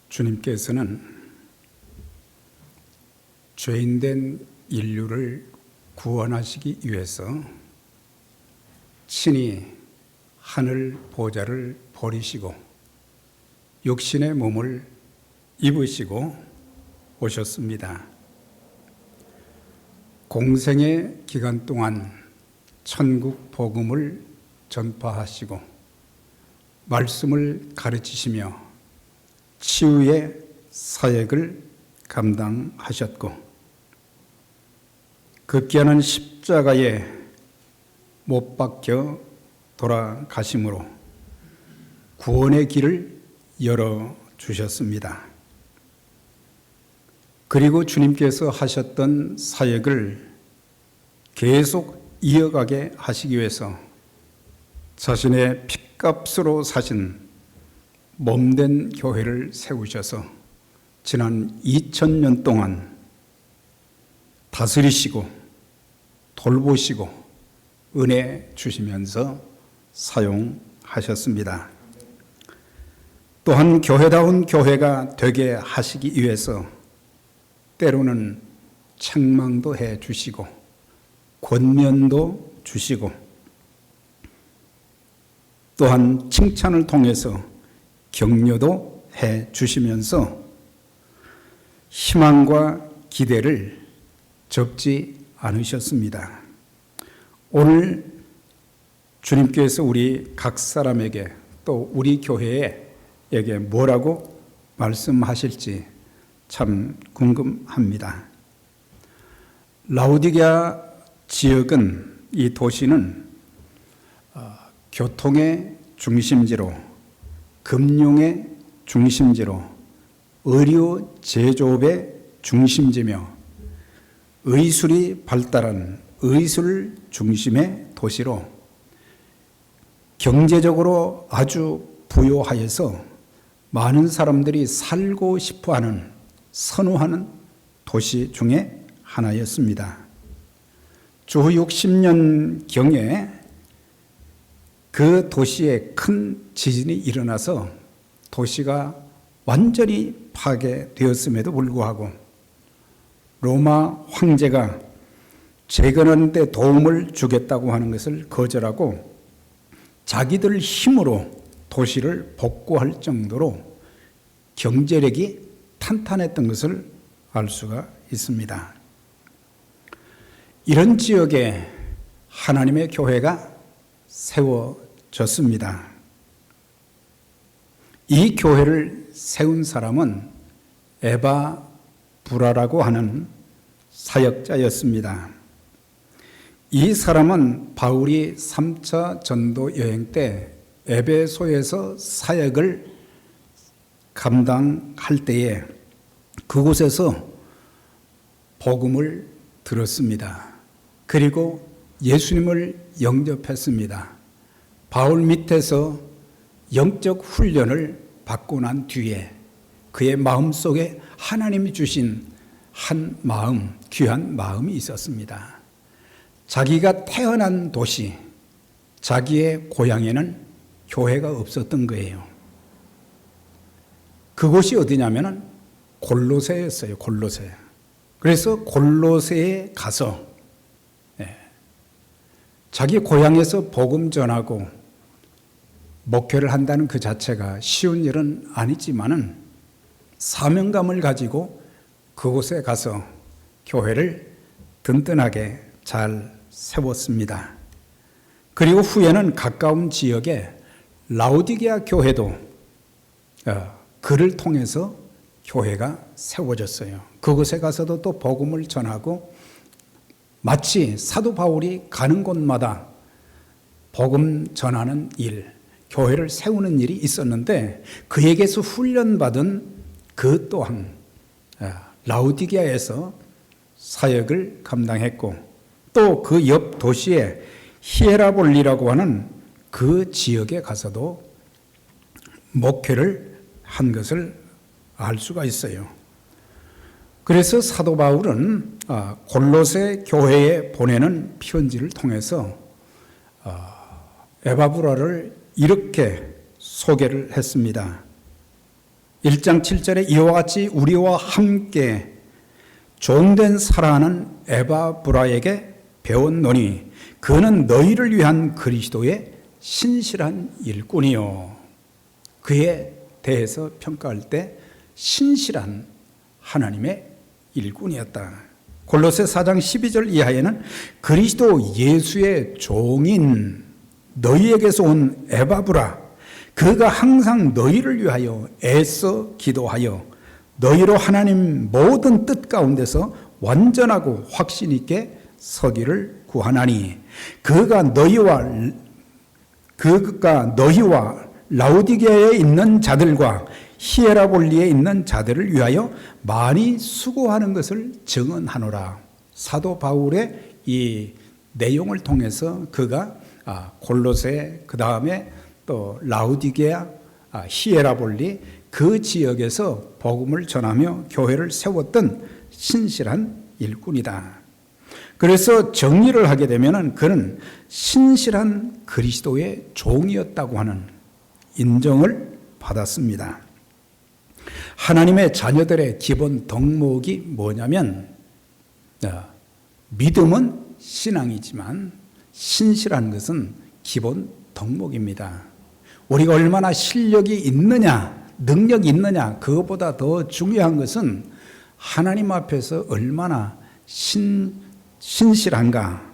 주님께서는 죄인된 인류를 구원하시기 위해서 친히 하늘 보좌를 버리시고 육신의 몸을 입으시고 오셨습니다. 공생의 기간 동안 천국 복음을 전파하시고 말씀을 가르치시며 치유의 사역을 감당하셨고 극기하는 십자가에 못 박혀 돌아가심으로 구원의 길을 열어주셨습니다. 그리고 주님께서 하셨던 사역을 계속 이어가게 하시기 위해서 자신의 핏값으로 사신 몸된 교회를 세우셔서 지난 2000년 동안 다스리시고 돌보시고 은혜 주시면서 사용하셨습니다. 또한 교회다운 교회가 되게 하시기 위해서 때로는 책망도 해 주시고 권면도 주시고 또한 칭찬을 통해서 격려도 해 주시면서 희망과 기대를 접지 않으셨습니다. 오늘 주님께서 우리 각 사람에게 또 우리 교회에게 뭐라고 말씀하실지 참 궁금합니다. 라오디게아 지역은, 이 도시는 교통의 중심지로, 금융의 중심지로, 의료 제조업의 중심지며 의술이 발달한 의술 중심의 도시로 경제적으로 아주 부유하여서 많은 사람들이 살고 싶어하는, 선호하는 도시 중에 하나였습니다. 주 60년경에 그 도시에 큰 지진이 일어나서 도시가 완전히 파괴되었음에도 불구하고 로마 황제가 재건하는 데 도움을 주겠다고 하는 것을 거절하고 자기들 힘으로 도시를 복구할 정도로 경제력이 탄탄했던 것을 알 수가 있습니다. 이런 지역에 하나님의 교회가 세워졌습니다. 이 교회를 세운 사람은 에바 브라라고 하는 사역자였습니다. 이 사람은 바울이 3차 전도 여행 때 에베소에서 사역을 감당할 때에 그곳에서 복음을 들었습니다. 그리고 예수님을 영접했습니다. 바울 밑에서 영적 훈련을 받고 난 뒤에 그의 마음속에 하나님이 주신 한 마음, 귀한 마음이 있었습니다. 자기가 태어난 도시, 자기의 고향에는 교회가 없었던 거예요. 그곳이 어디냐면 골로새였어요. 골로새. 그래서 골로새에 가서 자기 고향에서 복음 전하고 목회를 한다는 그 자체가 쉬운 일은 아니지만은 사명감을 가지고 그곳에 가서 교회를 든든하게 잘 세웠습니다. 그리고 후에는 가까운 지역에 라오디게아 교회도 그를 통해서 교회가 세워졌어요. 그곳에 가서도 또 복음을 전하고 마치 사도 바울이 가는 곳마다 복음 전하는 일, 교회를 세우는 일이 있었는데 그에게서 훈련받은 그 또한 라오디게아에서 사역을 감당했고 또 그 옆 도시에 히에라볼리라고 하는 그 지역에 가서도 목회를 한 것을 알 수가 있어요. 그래서 사도 바울은 골로새 교회에 보내는 편지를 통해서 에바브라를 이렇게 소개를 했습니다. 1장 7절에 이와 같이 우리와 함께 종된 사라는 에바브라에게 배웠노니 그는 너희를 위한 그리스도의 신실한 일꾼이요. 그에 대해서 평가할 때 신실한 하나님의 일꾼이었다. 골로새 4장 12절 이하에는 그리스도 예수의 종인 너희에게서 온 에바브라, 그가 항상 너희를 위하여 애써 기도하여 너희로 하나님 모든 뜻 가운데서 완전하고 확신 있게 서기를 구하나니 그가 너희와 라우디게아에 있는 자들과 히에라볼리에 있는 자들을 위하여 많이 수고하는 것을 증언하노라. 사도 바울의 이 내용을 통해서 그가 골로새, 그 다음에 또 라우디게아, 히에라볼리 그 지역에서 복음을 전하며 교회를 세웠던 신실한 일꾼이다. 그래서 정리를 하게 되면 그는 신실한 그리스도의 종이었다고 하는 인정을 받았습니다. 하나님의 자녀들의 기본 덕목이 뭐냐면 믿음은 신앙이지만 신실한 것은 기본 덕목입니다. 우리가 얼마나 실력이 있느냐, 능력이 있느냐, 그것보다 더 중요한 것은 하나님 앞에서 얼마나 신실한가.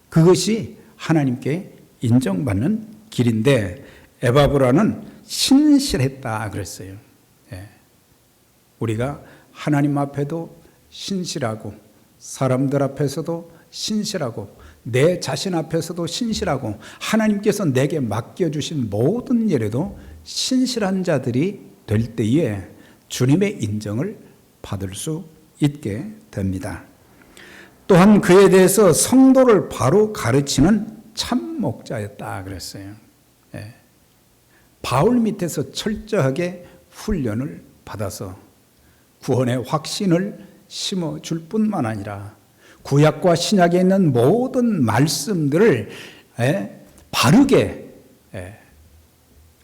그것이 하나님께 인정받는 길인데 에바브라는 신실했다 그랬어요. 우리가 하나님 앞에도 신실하고 사람들 앞에서도 신실하고 내 자신 앞에서도 신실하고 하나님께서 내게 맡겨주신 모든 일에도 신실한 자들이 될 때에 주님의 인정을 받을 수 있게 됩니다. 또한 그에 대해서 성도를 바로 가르치는 참 목자였다 그랬어요. 바울 밑에서 철저하게 훈련을 받아서 구원의 확신을 심어줄 뿐만 아니라 구약과 신약에 있는 모든 말씀들을 바르게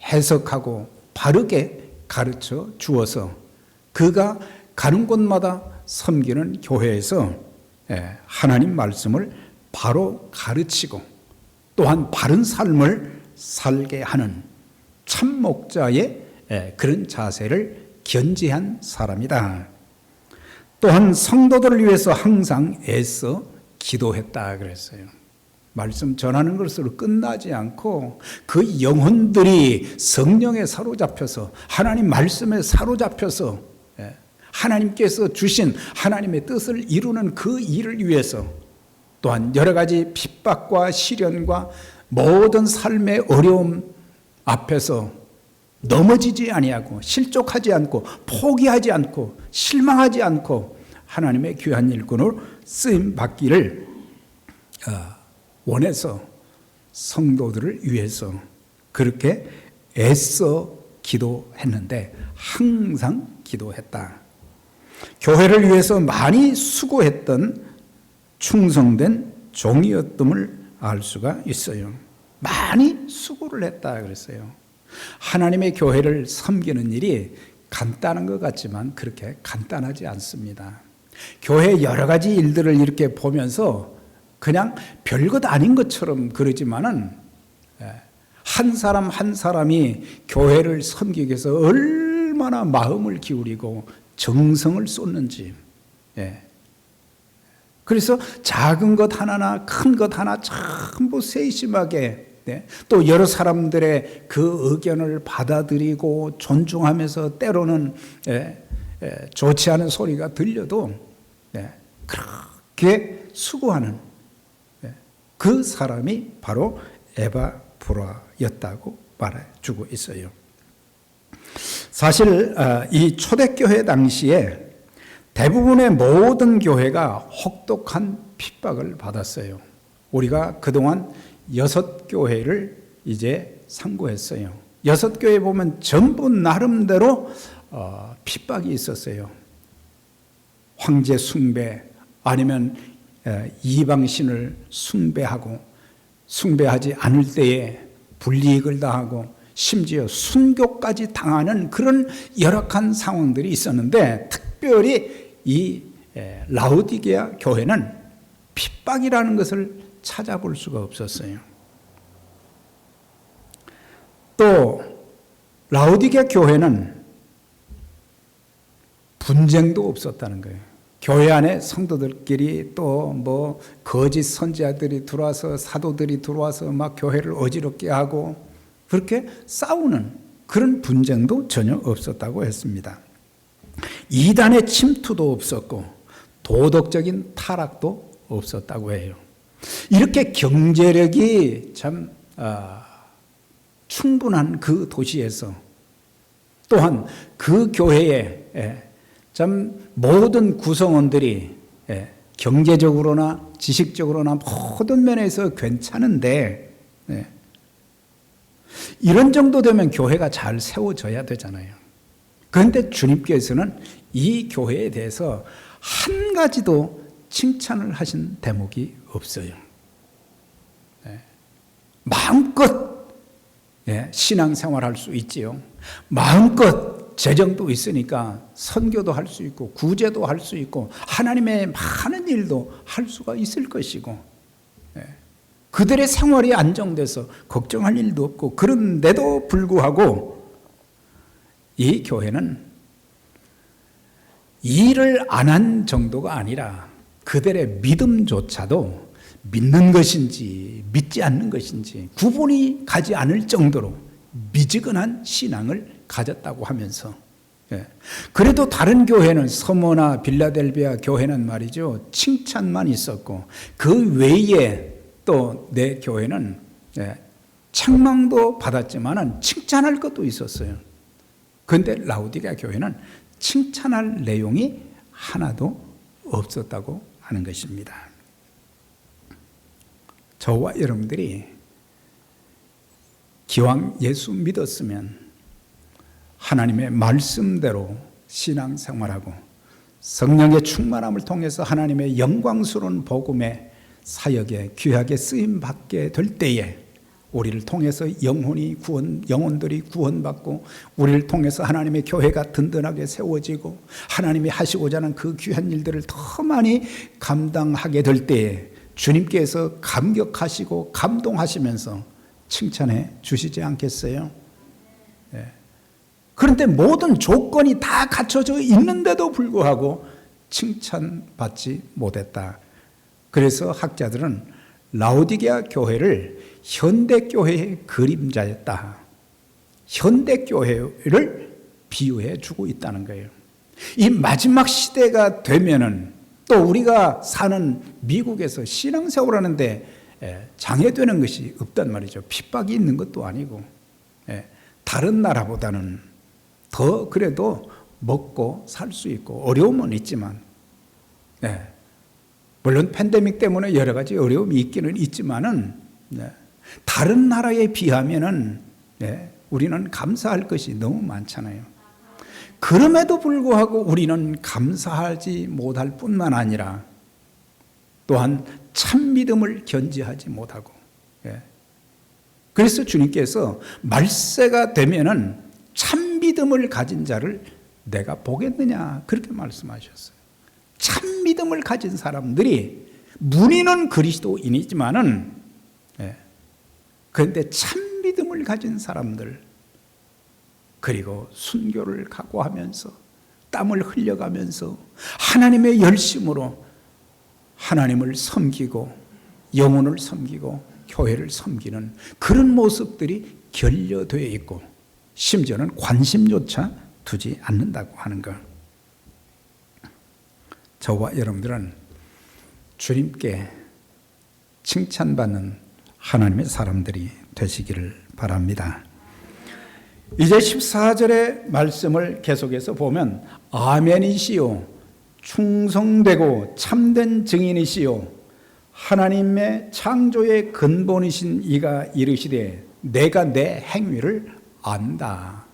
해석하고 바르게 가르쳐 주어서 그가 가는 곳마다 섬기는 교회에서 하나님 말씀을 바로 가르치고 또한 바른 삶을 살게 하는 참 목자의 그런 자세를 견지한 사람이다. 또한 성도들을 위해서 항상 애써 기도했다 그랬어요. 말씀 전하는 것으로 끝나지 않고 그 영혼들이 성령에 사로잡혀서 하나님 말씀에 사로잡혀서 하나님께서 주신 하나님의 뜻을 이루는 그 일을 위해서 또한 여러 가지 핍박과 시련과 모든 삶의 어려움 앞에서 넘어지지 아니하고 실족하지 않고 포기하지 않고 실망하지 않고 하나님의 귀한 일꾼으로 쓰임 받기를 원해서 성도들을 위해서 그렇게 애써 기도했는데 항상 기도했다. 교회를 위해서 많이 수고했던 충성된 종이었음을 알 수가 있어요. 많이 수고를 했다 그랬어요. 하나님의 교회를 섬기는 일이 간단한 것 같지만 그렇게 간단하지 않습니다. 교회의 여러 가지 일들을 이렇게 보면서 그냥 별것 아닌 것처럼 그러지만은 한 사람 한 사람이 교회를 섬기기 위해서 얼마나 마음을 기울이고 정성을 쏟는지. 그래서 작은 것 하나나 큰 것 하나 전부 세심하게 또 여러 사람들의 그 의견을 받아들이고 존중하면서 때로는 좋지 않은 소리가 들려도 그렇게 수고하는 그 사람이 바로 에바브라였다고 말해주고 있어요. 사실 이 초대교회 당시에 대부분의 모든 교회가 혹독한 핍박을 받았어요. 우리가 그동안 6교회를 이제 상고했어요. 6교회 보면 전부 나름대로 핍박이 있었어요. 황제 숭배 아니면 이방신을 숭배하고 숭배하지 않을 때에 불이익을 당하고 심지어 순교까지 당하는 그런 열악한 상황들이 있었는데, 특별히 이 라오디게아 교회는 핍박이라는 것을 찾아볼 수가 없었어요. 또 라오디게아 교회는 분쟁도 없었다는 거예요. 교회 안에 성도들끼리 또 뭐 거짓 선지자들이 들어와서, 사도들이 들어와서 막 교회를 어지럽게 하고 그렇게 싸우는 그런 분쟁도 전혀 없었다고 했습니다. 이단의 침투도 없었고 도덕적인 타락도 없었다고 해요. 이렇게 경제력이 참 충분한 그 도시에서, 또한 그 교회에 참 모든 구성원들이 경제적으로나 지식적으로나 모든 면에서 괜찮은데, 이런 정도 되면 교회가 잘 세워져야 되잖아요. 그런데 주님께서는 이 교회에 대해서 한 가지도 칭찬을 하신 대목이 없어요. 마음껏 신앙생활할 수 있지요. 마음껏 재정도 있으니까 선교도 할 수 있고 구제도 할 수 있고 하나님의 많은 일도 할 수가 있을 것이고, 그들의 생활이 안정돼서 걱정할 일도 없고, 그런데도 불구하고 이 교회는 일을 안 한 정도가 아니라 그들의 믿음조차도 믿는 것인지 믿지 않는 것인지 구분이 가지 않을 정도로 미지근한 신앙을 가졌다고 하면서, 그래도 다른 교회는, 서머나 빌라델비아 교회는 말이죠, 칭찬만 있었고 그 외에 또 내 교회는 책망도 받았지만 칭찬할 것도 있었어요. 그런데 라오디게아 교회는 칭찬할 내용이 하나도 없었다고 하는 것입니다. 저와 여러분들이 기왕 예수 믿었으면 하나님의 말씀대로 신앙생활하고 성령의 충만함을 통해서 하나님의 영광스러운 복음의 사역에 귀하게 쓰임받게 될 때에 우리를 통해서 영혼들이 구원받고 우리를 통해서 하나님의 교회가 든든하게 세워지고 하나님이 하시고자 하는 그 귀한 일들을 더 많이 감당하게 될 때에 주님께서 감격하시고 감동하시면서 칭찬해 주시지 않겠어요? 그런데 모든 조건이 다 갖춰져 있는데도 불구하고 칭찬받지 못했다. 그래서 학자들은 라오디게아 교회를 현대교회의 그림자였다, 현대교회를 비유해 주고 있다는 거예요. 이 마지막 시대가 되면은 또 우리가 사는 미국에서 신앙생활하는데 장애되는 것이 없단 말이죠. 핍박이 있는 것도 아니고, 다른 나라보다는 더 그래도 먹고 살 수 있고, 어려움은 있지만, 물론 팬데믹 때문에 여러 가지 어려움이 있기는 있지만은, 다른 나라에 비하면은 우리는 감사할 것이 너무 많잖아요. 그럼에도 불구하고 우리는 감사하지 못할 뿐만 아니라 또한 참 믿음을 견지하지 못하고, 그래서 주님께서 말세가 되면은 참 믿음을 가진 자를 내가 보겠느냐, 그렇게 말씀하셨어요. 참 믿음을 가진 사람들이, 문의는 그리스도인이지만은, 그런데 참 믿음을 가진 사람들, 그리고 순교를 각오하면서 땀을 흘려가면서 하나님의 열심으로 하나님을 섬기고 영혼을 섬기고 교회를 섬기는 그런 모습들이 결여되어 있고, 심지어는 관심조차 두지 않는다고 하는 것. 저와 여러분들은 주님께 칭찬받는 하나님의 사람들이 되시기를 바랍니다. 이제 14절의 말씀을 계속해서 보면, 아멘이시요 충성되고 참된 증인이시요 하나님의 창조의 근본이신 이가 이르시되 내가 내 행위를 안다.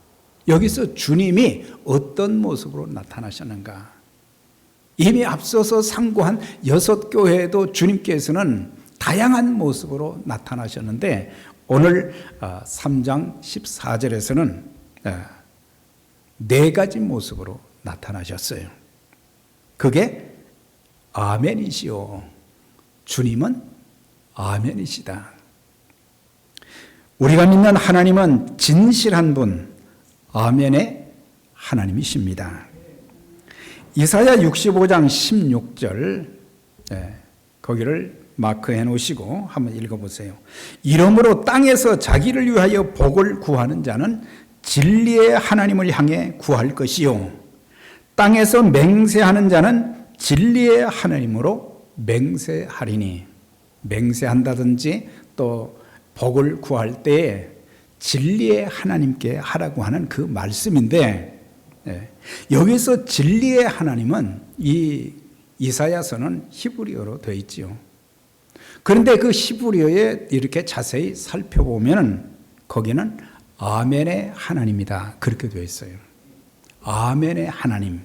여기서 주님이 어떤 모습으로 나타나셨는가? 이미 앞서서 상고한 6교회에도 주님께서는 다양한 모습으로 나타나셨는데, 오늘 3장 14절에서는 네 가지 모습으로 나타나셨어요. 그게 아멘이시오. 주님은 아멘이시다. 우리가 믿는 하나님은 진실한 분, 아멘의 하나님이십니다. 이사야 65장 16절 거기를 마크해 놓으시고 한번 읽어보세요. 이러므로 땅에서 자기를 위하여 복을 구하는 자는 진리의 하나님을 향해 구할 것이요 땅에서 맹세하는 자는 진리의 하나님으로 맹세하리니. 맹세한다든지 또 복을 구할 때에 진리의 하나님께 하라고 하는 그 말씀인데, 여기서 진리의 하나님은 이 이사야서는 히브리어로 되어 있지요. 그런데 그 히브리어에 이렇게 자세히 살펴보면 거기는 아멘의 하나님이다 그렇게 되어 있어요. 아멘의 하나님.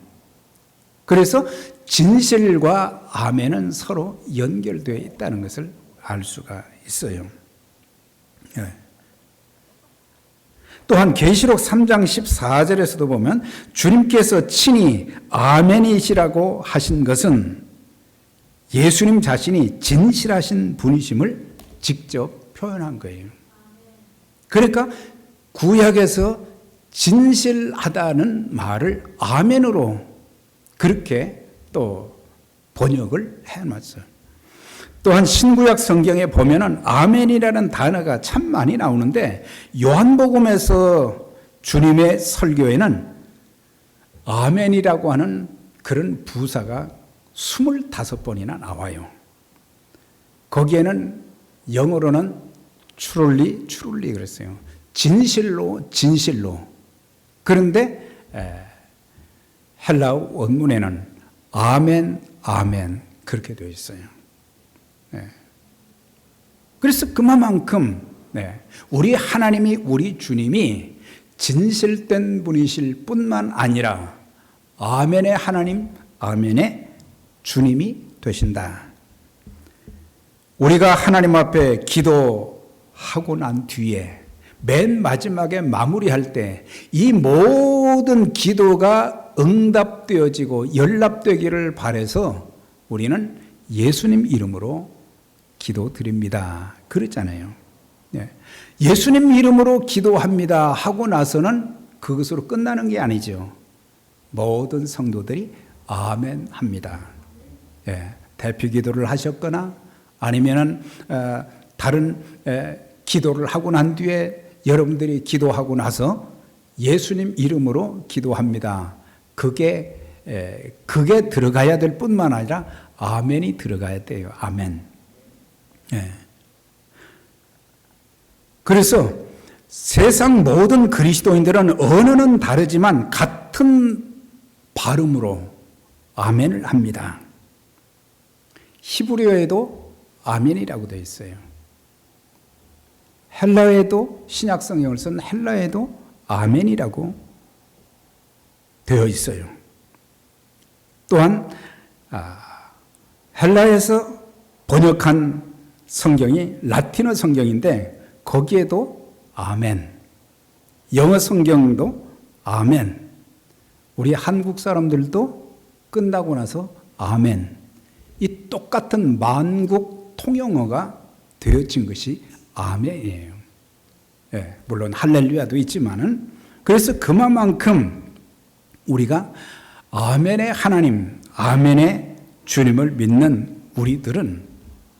그래서 진실과 아멘은 서로 연결되어 있다는 것을 알 수가 있어요. 또한 계시록 3장 14절에서도 보면 주님께서 친히 아멘이시라고 하신 것은 예수님 자신이 진실하신 분이심을 직접 표현한 거예요. 그러니까 구약에서 진실하다는 말을 아멘으로 그렇게 또 번역을 해놨어요. 또한 신구약 성경에 보면은 아멘이라는 단어가 참 많이 나오는데 요한복음에서 주님의 설교에는 아멘이라고 하는 그런 부사가 25번이나 나와요. 거기에는 영어로는 truly 그랬어요. 진실로. 그런데 헬라어 원문에는 아멘 그렇게 되어 있어요. 그래서 그만큼 우리 하나님이, 우리 주님이 진실된 분이실 뿐만 아니라 아멘의 하나님, 아멘의 주님이 되신다. 우리가 하나님 앞에 기도하고 난 뒤에 맨 마지막에 마무리할 때 이 모든 기도가 응답되어지고 연락되기를 바라서 우리는 예수님 이름으로 기도드립니다. 그랬잖아요. 예수님 이름으로 기도합니다 하고 나서는 그것으로 끝나는 게 아니죠. 모든 성도들이 아멘 합니다. 대피 기도를 하셨거나 아니면은 다른 기도를 하고 난 뒤에 여러분들이 기도하고 나서 예수님 이름으로 기도합니다. 그게 들어가야 될 뿐만 아니라 아멘이 들어가야 돼요. 아멘. 그래서 세상 모든 그리스도인들은 언어는 다르지만 같은 발음으로 아멘을 합니다. 히브리어에도 아멘이라고 되어 있어요. 헬라어에도 신약 성경을 쓴 헬라어에도 아멘이라고 되어 있어요. 또한 헬라에서 번역한 성경이 라틴어 성경인데 거기에도 아멘, 영어 성경도 아멘, 우리 한국 사람들도 끝나고 나서 아멘, 이 똑같은 만국 통용어가 되어진 것이 아멘이에요. 물론 할렐루야도 있지만은 그래서 그만큼 우리가 아멘의 하나님, 아멘의 주님을 믿는 우리들은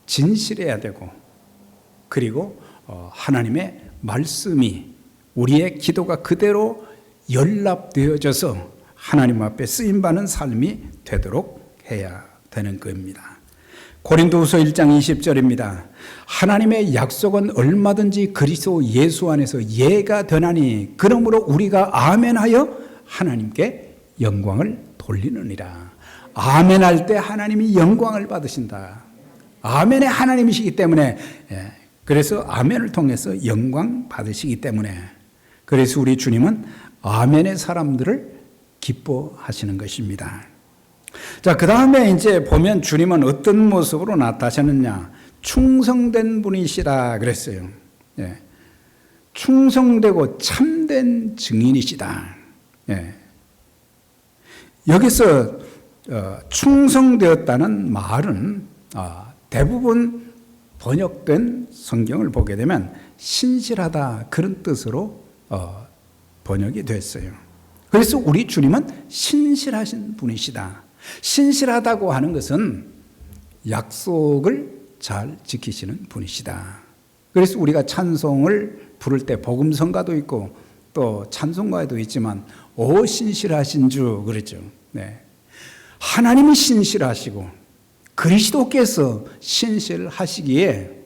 진실해야 되고 그리고 하나님의 말씀이 우리의 기도가 그대로 연락되어져서 하나님 앞에 쓰임받는 삶이 되도록 해야 되는 겁니다. 고린도후서 1장 20절입니다. 하나님의 약속은 얼마든지 그리스도 예수 안에서 예가 되나니 그러므로 우리가 아멘하여 하나님께 영광을 돌리느니라. 아멘할 때 하나님이 영광을 받으신다. 아멘의 하나님이시기 때문에 그래서 아멘을 통해서 영광 받으시기 때문에 그래서 우리 주님은 아멘의 사람들을 기뻐하시는 것입니다. 자, 그 다음에 이제 보면 주님은 어떤 모습으로 나타나셨느냐. 충성된 분이시라 그랬어요. 충성되고 참된 증인이시다. 예. 여기서 충성되었다는 말은 대부분 번역된 성경을 보게 되면 신실하다 그런 뜻으로 번역이 됐어요. 그래서 우리 주님은 신실하신 분이시다. 신실하다고 하는 것은 약속을 잘 지키시는 분이시다. 그래서 우리가 찬송을 부를 때 복음성가도 있고 또 찬송가에도 있지만 오 신실하신 주 그랬죠. 네. 하나님이 신실하시고 그리스도께서 신실하시기에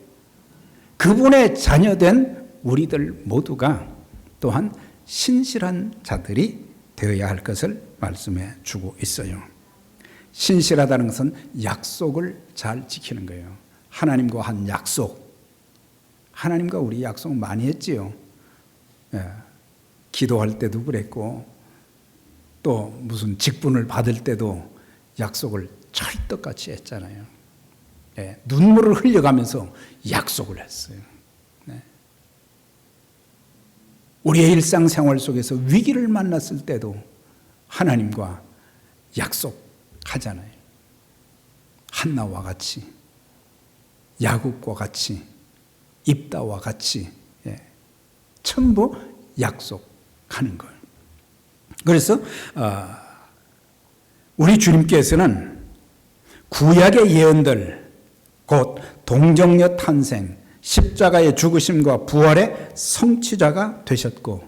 그분의 자녀된 우리들 모두가 또한 신실한 자들이 되어야 할 것을 말씀해 주고 있어요. 신실하다는 것은 약속을 잘 지키는 거예요. 하나님과 한 약속. 하나님과 우리 약속 많이 했지요. 예. 기도할 때도 그랬고 또 무슨 직분을 받을 때도 약속을 찰떡같이 했잖아요. 예. 눈물을 흘려가면서 약속을 했어요. 네. 우리의 일상생활 속에서 위기를 만났을 때도 하나님과 약속하잖아요. 한나와 같이, 야곱과 같이, 입다와 같이 전부 약속하는 거예요. 그래서 우리 주님께서는 구약의 예언들, 곧 동정녀 탄생, 십자가의 죽으심과 부활의 성취자가 되셨고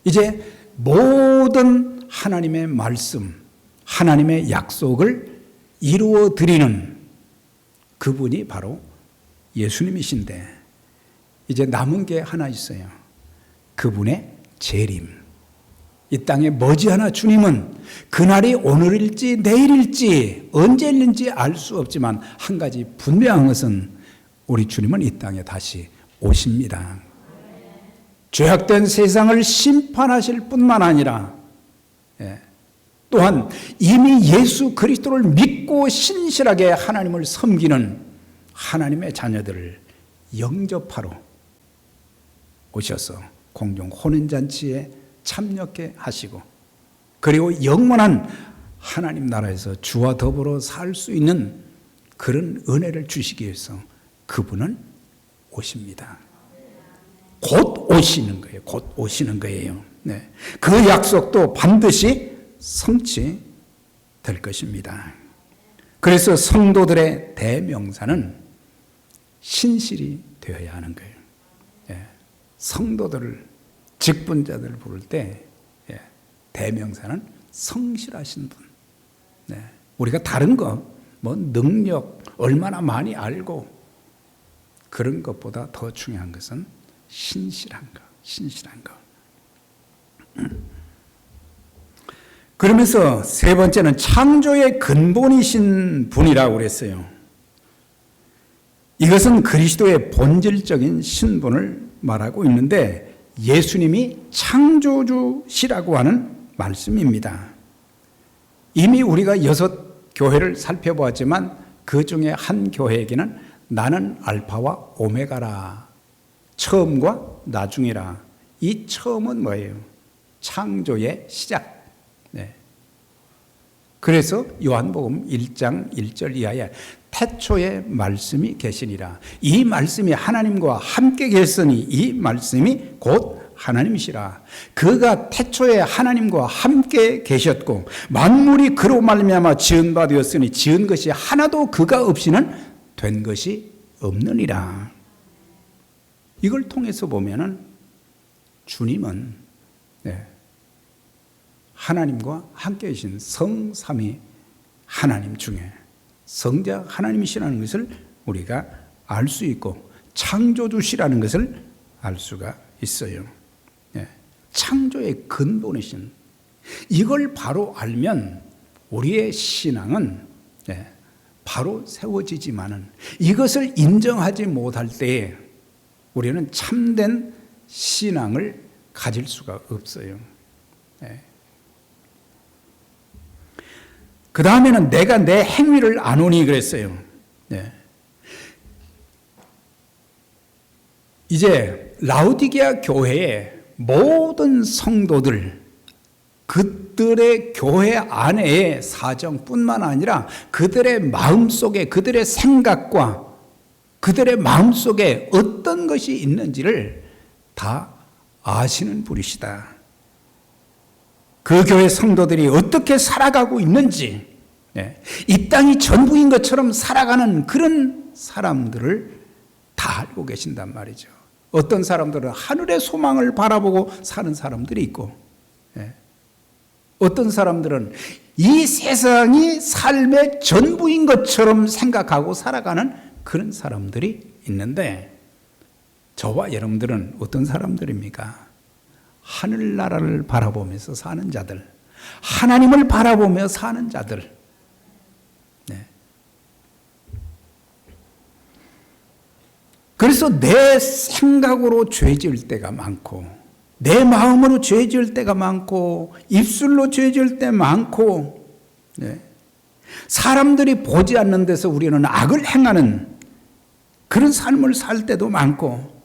이제 모든 하나님의 말씀, 하나님의 약속을 이루어 드리는 그분이 바로 예수님이신데 이제 남은 게 하나 있어요. 그분의 재림. 이 땅에 머지않아 주님은 그날이 오늘일지 내일일지 언제일지 알 수 없지만 한 가지 분명한 것은 우리 주님은 이 땅에 다시 오십니다. 죄악된 세상을 심판하실 뿐만 아니라 또한 이미 예수 그리스도를 믿고 신실하게 하나님을 섬기는 하나님의 자녀들을 영접하러 오셔서 공중 혼인잔치에 참여케 하시고 그리고 영원한 하나님 나라에서 주와 더불어 살 수 있는 그런 은혜를 주시기 위해서 그분은 오십니다. 곧 오시는 거예요. 곧 오시는 거예요. 네. 그 약속도 반드시 성취될 것입니다. 그래서 성도들의 대명사는 신실이 되어야 하는 거예요. 성도들을 직분자들을 부를 때 대명사는 성실하신 분. 우리가 다른 거 뭐 능력 얼마나 많이 알고 그런 것보다 더 중요한 것은 신실한 거. 신실한 거. 그러면서 세 번째는 창조의 근본이신 분이라고 그랬어요. 이것은 그리스도의 본질적인 신분을 말하고 있는데 예수님이 창조주시라고 하는 말씀입니다. 이미 우리가 6 교회를 살펴보았지만 그 중에 한 교회에게는 나는 알파와 오메가라. 처음과 나중이라. 이 처음은 뭐예요? 창조의 시작. 그래서 요한복음 1장 1절 이하에 태초에 말씀이 계시니라. 이 말씀이 하나님과 함께 계셨으니 이 말씀이 곧 하나님이시라. 그가 태초에 하나님과 함께 계셨고 만물이 그로 말미암아 지은 바 되었으니 지은 것이 하나도 그가 없이는 된 것이 없느니라. 이걸 통해서 보면은 주님은 하나님과 함께 계신 성삼위 하나님 중에 성자 하나님이시라는 것을 우리가 알 수 있고 창조주시라는 것을 알 수가 있어요. 창조의 근본이신 이걸 바로 알면 우리의 신앙은 바로 세워지지만은 이것을 인정하지 못할 때에 우리는 참된 신앙을 가질 수가 없어요. 그 다음에는 내가 내 행위를 아노니 그랬어요. 이제 라오디게아 교회의 모든 성도들, 그들의 교회 안에의 사정뿐만 아니라 그들의 마음속에, 그들의 생각과 그들의 마음속에 어떤 것이 있는지를 다 아시는 분이시다. 그 교회 성도들이 어떻게 살아가고 있는지, 이 땅이 전부인 것처럼 살아가는 그런 사람들을 다 알고 계신단 말이죠. 어떤 사람들은 하늘의 소망을 바라보고 사는 사람들이 있고, 어떤 사람들은 이 세상이 삶의 전부인 것처럼 생각하고 살아가는 그런 사람들이 있는데, 저와 여러분들은 어떤 사람들입니까? 하늘나라를 바라보면서 사는 자들, 하나님을 바라보며 사는 자들. 그래서 내 생각으로 죄 지을 때가 많고, 내 마음으로 죄 지을 때가 많고, 입술로 죄 지을 때 많고, 사람들이 보지 않는 데서 우리는 악을 행하는 그런 삶을 살 때도 많고,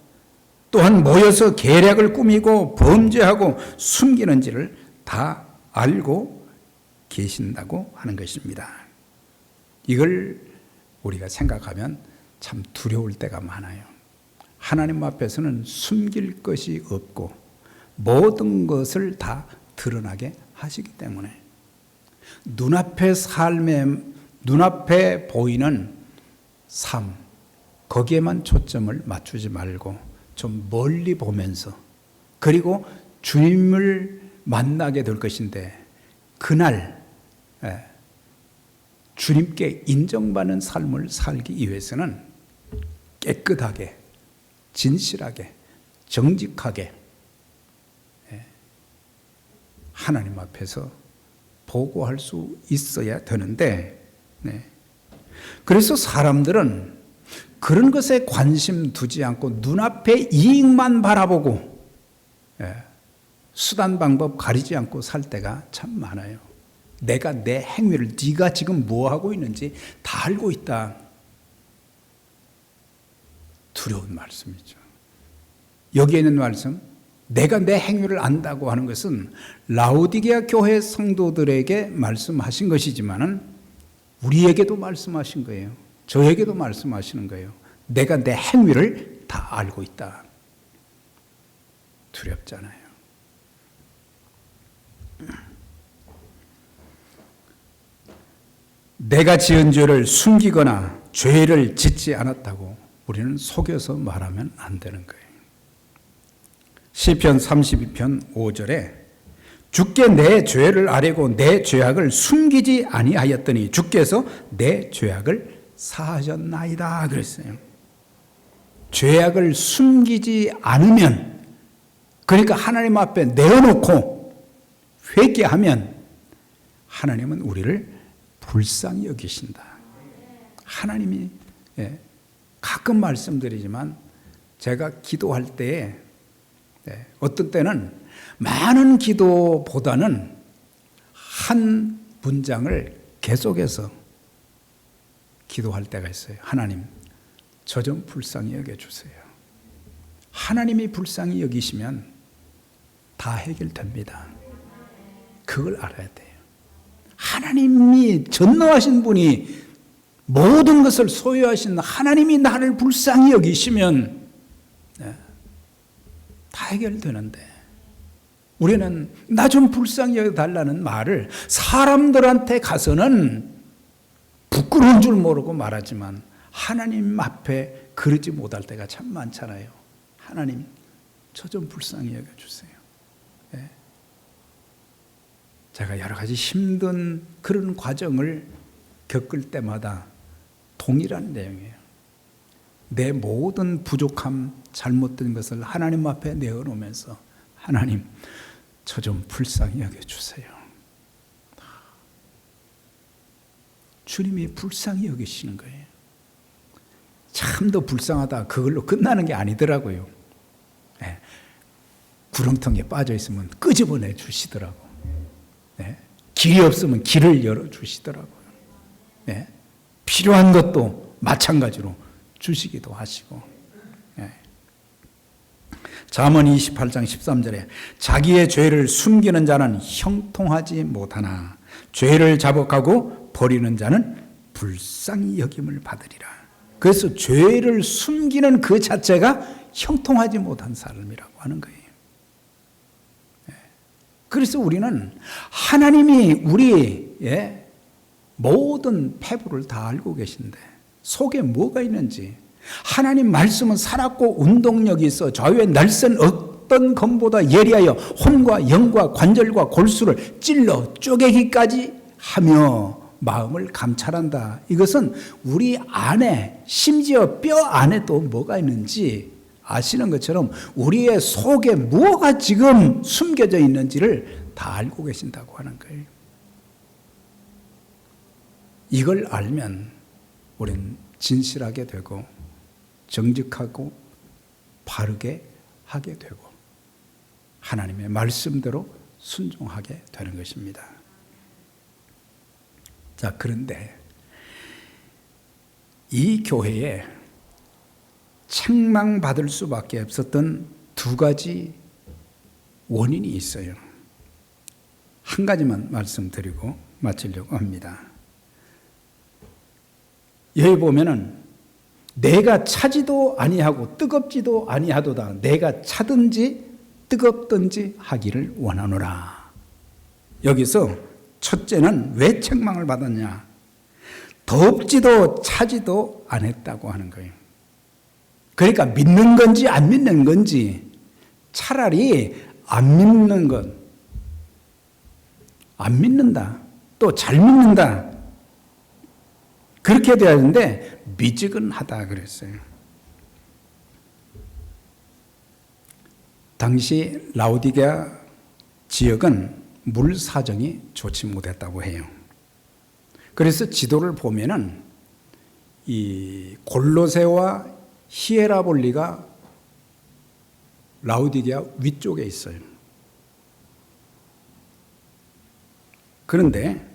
또한 모여서 계략을 꾸미고 범죄하고 숨기는지를 다 알고 계신다고 하는 것입니다. 이걸 우리가 생각하면 참 두려울 때가 많아요. 하나님 앞에서는 숨길 것이 없고 모든 것을 다 드러나게 하시기 때문에 눈앞의 눈앞에 보이는 삶, 거기에만 초점을 맞추지 말고 좀 멀리 보면서, 그리고 주님을 만나게 될 것인데 그날 주님께 인정받는 삶을 살기 위해서는 깨끗하게, 진실하게, 정직하게 하나님 앞에서 보고할 수 있어야 되는데, 그래서 사람들은 그런 것에 관심 두지 않고 눈앞의 이익만 바라보고 수단 방법 가리지 않고 살 때가 참 많아요. 내가 내 행위를, 네가 지금 뭐 하고 있는지 다 알고 있다. 두려운 말씀이죠. 여기에 있는 말씀, 내가 내 행위를 안다고 하는 것은 라오디게아 교회 성도들에게 말씀하신 것이지만은 우리에게도 말씀하신 거예요. 저에게도 말씀하시는 거예요. 내가 내 행위를 다 알고 있다. 두렵잖아요. 내가 지은 죄를 숨기거나 죄를 짓지 않았다고 우리는 속여서 말하면 안 되는 거예요. 시편 32편 5절에 주께 내 죄를 아뢰고 내 죄악을 숨기지 아니하였더니 주께서 내 죄악을 사하셨나이다 그랬어요. 죄악을 숨기지 않으면, 그러니까 하나님 앞에 내어놓고 회개하면 하나님은 우리를 불쌍히 여기신다. 하나님이, 가끔 말씀드리지만 제가 기도할 때에 어떤 때는 많은 기도보다는 한 문장을 계속해서 기도할 때가 있어요. 하나님, 저 좀 불쌍히 여겨주세요. 하나님이 불쌍히 여기시면 다 해결됩니다. 그걸 알아야 돼요. 하나님이 전능하신 분이, 모든 것을 소유하신 하나님이 나를 불쌍히 여기시면 다 해결되는데, 우리는 나 좀 불쌍히 여겨달라는 말을 사람들한테 가서는 부끄러운 줄 모르고 말하지만 하나님 앞에 그러지 못할 때가 참 많잖아요. 하나님, 저 좀 불쌍히 여겨주세요. 제가 여러 가지 힘든 그런 과정을 겪을 때마다 동일한 내용이에요. 내 모든 부족함, 잘못된 것을 하나님 앞에 내어놓으면서 하나님, 저 좀 불쌍히 여겨주세요. 주님이 불쌍히 여기시는 거예요. 참 더 불쌍하다, 그걸로 끝나는 게 아니더라고요. 구렁텅이에 빠져 있으면 끄집어내 주시더라고. 길이 없으면 길을 열어 주시더라고요. 필요한 것도 마찬가지로 주시기도 하시고. 잠언 28장 13절에 자기의 죄를 숨기는 자는 형통하지 못하나 죄를 자복하고 버리는 자는 불쌍히 여김을 받으리라. 그래서 죄를 숨기는 그 자체가 형통하지 못한 사람이라고 하는 거예요. 그래서 우리는 하나님이 우리 모든 패부를 다 알고 계신데 속에 뭐가 있는지, 하나님 말씀은 살았고 운동력이 있어 좌우에 날선 어떤 검보다 예리하여 혼과 영과 관절과 골수를 찔러 쪼개기까지 하며 마음을 감찰한다. 이것은 우리 안에, 심지어 뼈 안에 또 뭐가 있는지 아시는 것처럼 우리의 속에 뭐가 지금 숨겨져 있는지를 다 알고 계신다고 하는 거예요. 이걸 알면 우리는 진실하게 되고 정직하고 바르게 하게 되고 하나님의 말씀대로 순종하게 되는 것입니다. 자, 그런데 이 교회에 책망받을 수밖에 없었던 두 가지 원인이 있어요. 한 가지만 말씀드리고 마치려고 합니다. 여기 보면은 내가 차지도 아니하고 뜨겁지도 아니하도다. 내가 차든지 뜨겁든지 하기를 원하노라. 여기서 첫째는 왜 책망을 받았냐? 덥지도 차지도 않았다고 하는 거예요. 그러니까 믿는 건지 안 믿는 건지, 차라리 안 믿는 것, 안 믿는다, 또 잘 믿는다, 그렇게 돼야 하는데 미지근하다 그랬어요. 당시 라오디게아 지역은 물 사정이 좋지 못했다고 해요. 그래서 지도를 보면은 이 골로새와 히에라볼리가 라오디게아 위쪽에 있어요. 그런데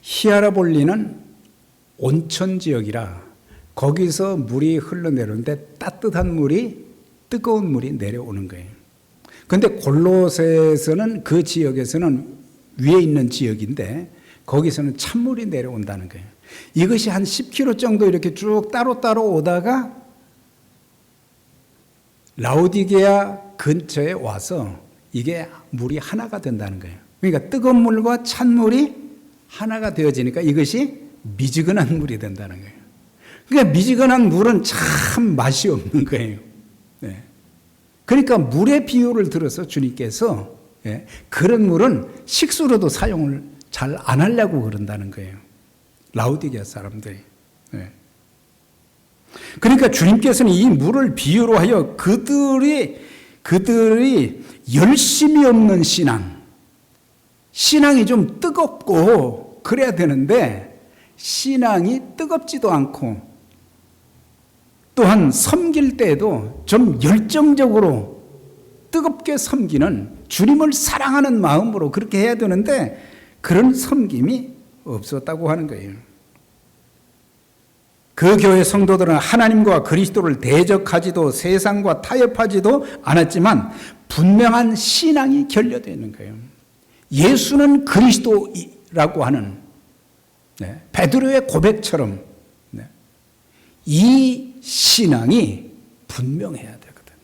히에라볼리는 온천 지역이라 거기서 물이 흘러내려오는데 따뜻한 물이, 뜨거운 물이 내려오는 거예요. 그런데 골로새에서는, 그 지역에서는 위에 있는 지역인데 거기서는 찬물이 내려온다는 거예요. 이것이 한 10km 정도 이렇게 쭉 따로따로 오다가 라오디게아 근처에 와서 이게 물이 하나가 된다는 거예요. 그러니까 뜨거운 물과 찬물이 하나가 되어지니까 이것이 미지근한 물이 된다는 거예요. 그러니까 미지근한 물은 참 맛이 없는 거예요. 네. 그러니까 물의 비유를 들어서 주님께서 그런 물은 식수로도 사용을 잘 안 하려고 그런다는 거예요. 라오디게아 사람들이. 네. 그러니까 주님께서는 이 물을 비유로 하여 그들이 열심이 없는 신앙이 좀 뜨겁고 그래야 되는데 신앙이 뜨겁지도 않고 또한 섬길 때에도 좀 열정적으로 뜨겁게 섬기는, 주님을 사랑하는 마음으로 그렇게 해야 되는데 그런 섬김이 없었다고 하는 거예요. 그 교회 성도들은 하나님과 그리스도를 대적하지도 세상과 타협하지도 않았지만 분명한 신앙이 결여되어 있는 거예요. 예수는 그리스도라고 하는 베드로의 고백처럼 이 신앙이 분명해야 되거든요.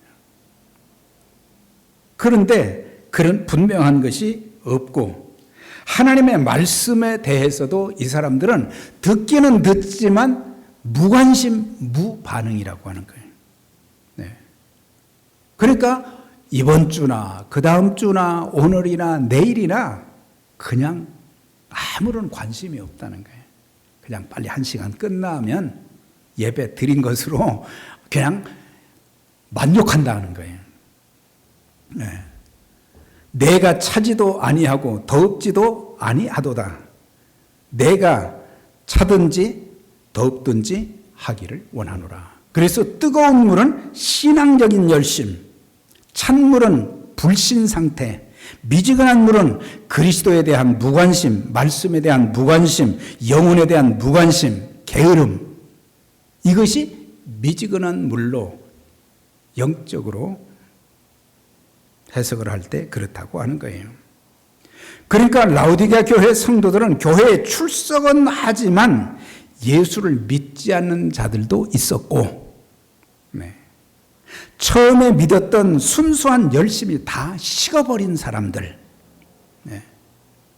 그런데 그런 분명한 것이 없고 하나님의 말씀에 대해서도 이 사람들은 듣기는 듣지만 무관심, 무반응이라고 하는 거예요. 네. 그러니까 이번 주나 그 다음 주나 오늘이나 내일이나 그냥 아무런 관심이 없다는 거예요. 그냥 빨리 1시간 끝나면 예배 드린 것으로 그냥 만족한다는 거예요. 네. 내가 차지도 아니하고 더웁지도 아니하도다. 내가 차든지 더웁든지 하기를 원하노라. 그래서 뜨거운 물은 신앙적인 열심, 찬물은 불신 상태, 미지근한 물은 그리스도에 대한 무관심, 말씀에 대한 무관심, 영혼에 대한 무관심, 게으름, 이것이 미지근한 물로 영적으로 해석을 할 때 그렇다고 하는 거예요. 그러니까 라오디게아 교회 성도들은 교회에 출석은 하지만 예수를 믿지 않는 자들도 있었고, 네. 처음에 믿었던 순수한 열심이 다 식어버린 사람들. 네.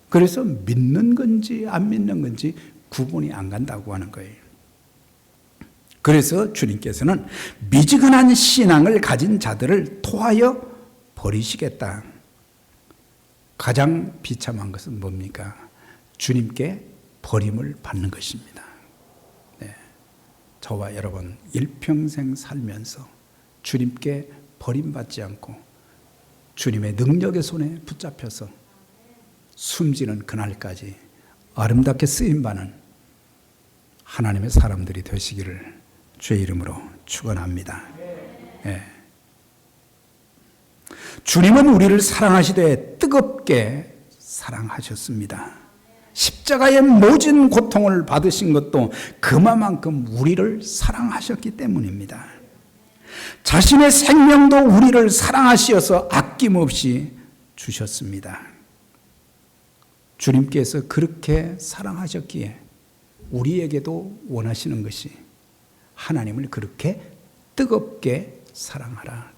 그래서 믿는 건지 안 믿는 건지 구분이 안 간다고 하는 거예요. 그래서 주님께서는 미지근한 신앙을 가진 자들을 토하여 버리시겠다. 가장 비참한 것은 뭡니까? 주님께 버림을 받는 것입니다. 네. 저와 여러분 일평생 살면서 주님께 버림받지 않고 주님의 능력의 손에 붙잡혀서 숨지는 그날까지 아름답게 쓰임받는 하나님의 사람들이 되시기를 주의 이름으로 축원합니다. 네. 주님은 우리를 사랑하시되 뜨겁게 사랑하셨습니다. 십자가의 모진 고통을 받으신 것도 그만큼 우리를 사랑하셨기 때문입니다. 자신의 생명도 우리를 사랑하시어서 아낌없이 주셨습니다. 주님께서 그렇게 사랑하셨기에 우리에게도 원하시는 것이 하나님을 그렇게 뜨겁게 사랑하라.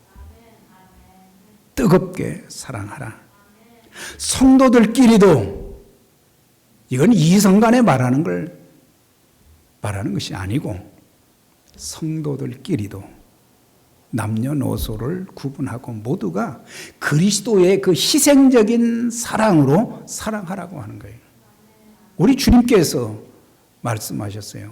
뜨겁게 사랑하라. 성도들끼리도 이건 이성간에 말하는 것이 아니고 성도들끼리도 남녀노소를 구분하고 모두가 그리스도의 그 희생적인 사랑으로 사랑하라고 하는 거예요. 우리 주님께서 말씀하셨어요.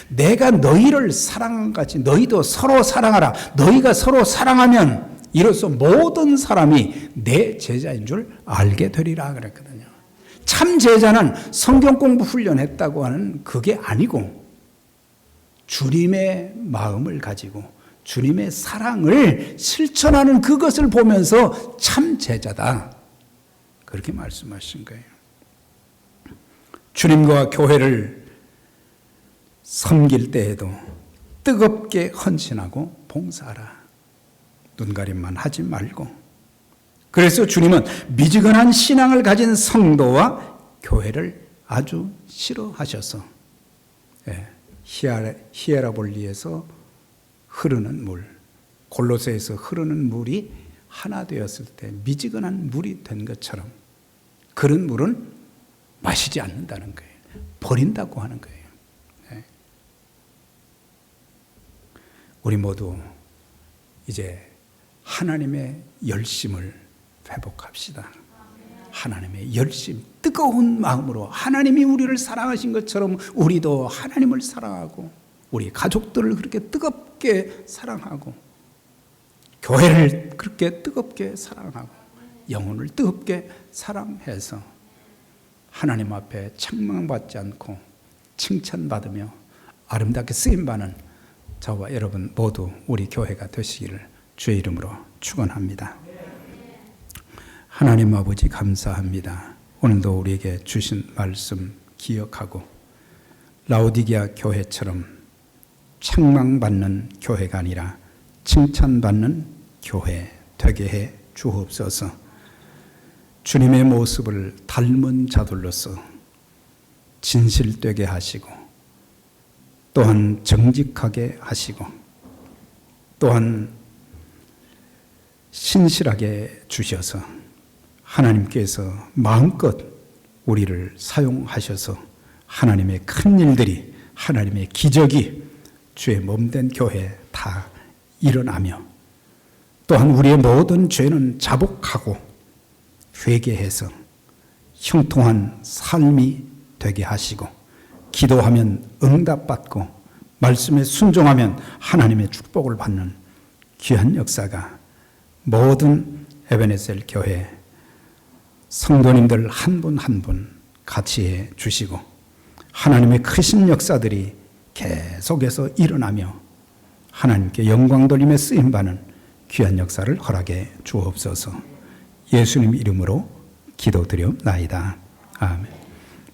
내가 너희를 사랑한 같이 너희도 서로 사랑하라. 너희가 서로 사랑하면 이로써 모든 사람이 내 제자인 줄 알게 되리라 그랬거든요. 참 제자는 성경 공부 훈련했다고 하는 그게 아니고 주님의 마음을 가지고 주님의 사랑을 실천하는 그것을 보면서 참 제자다. 그렇게 말씀하신 거예요. 주님과 교회를 섬길 때에도 뜨겁게 헌신하고 봉사하라. 눈가림만 하지 말고. 그래서 주님은 미지근한 신앙을 가진 성도와 교회를 아주 싫어하셔서 히에라볼리에서 흐르는 물, 골로새에서 흐르는 물이 하나 되었을 때 미지근한 물이 된 것처럼 그런 물은 마시지 않는다는 거예요. 버린다고 하는 거예요. 우리 모두 이제 하나님의 열심을 회복합시다. 하나님의 열심, 뜨거운 마음으로 하나님이 우리를 사랑하신 것처럼 우리도 하나님을 사랑하고 우리 가족들을 그렇게 뜨겁게 사랑하고 교회를 그렇게 뜨겁게 사랑하고 영혼을 뜨겁게 사랑해서 하나님 앞에 책망받지 않고 칭찬받으며 아름답게 쓰임받는 저와 여러분 모두 우리 교회가 되시기를 주의 이름으로 축원합니다. 하나님 아버지 감사합니다. 오늘도 우리에게 주신 말씀 기억하고 라오디게아 교회처럼 책망받는 교회가 아니라 칭찬받는 교회 되게 해 주옵소서. 주님의 모습을 닮은 자들로서 진실되게 하시고 또한 정직하게 하시고 또한 신실하게 주셔서 하나님께서 마음껏 우리를 사용하셔서 하나님의 큰 일들이 하나님의 기적이 주의 몸된 교회에 다 일어나며 또한 우리의 모든 죄는 자복하고 회개해서 형통한 삶이 되게 하시고 기도하면 응답받고 말씀에 순종하면 하나님의 축복을 받는 귀한 역사가 모든 에베네셀 교회 성도님들 한 분 한 분 같이 해 주시고 하나님의 크신 역사들이 계속해서 일어나며 하나님께 영광 돌림에 쓰임받는 귀한 역사를 허락해 주옵소서. 예수님 이름으로 기도드려옵나이다. 아멘.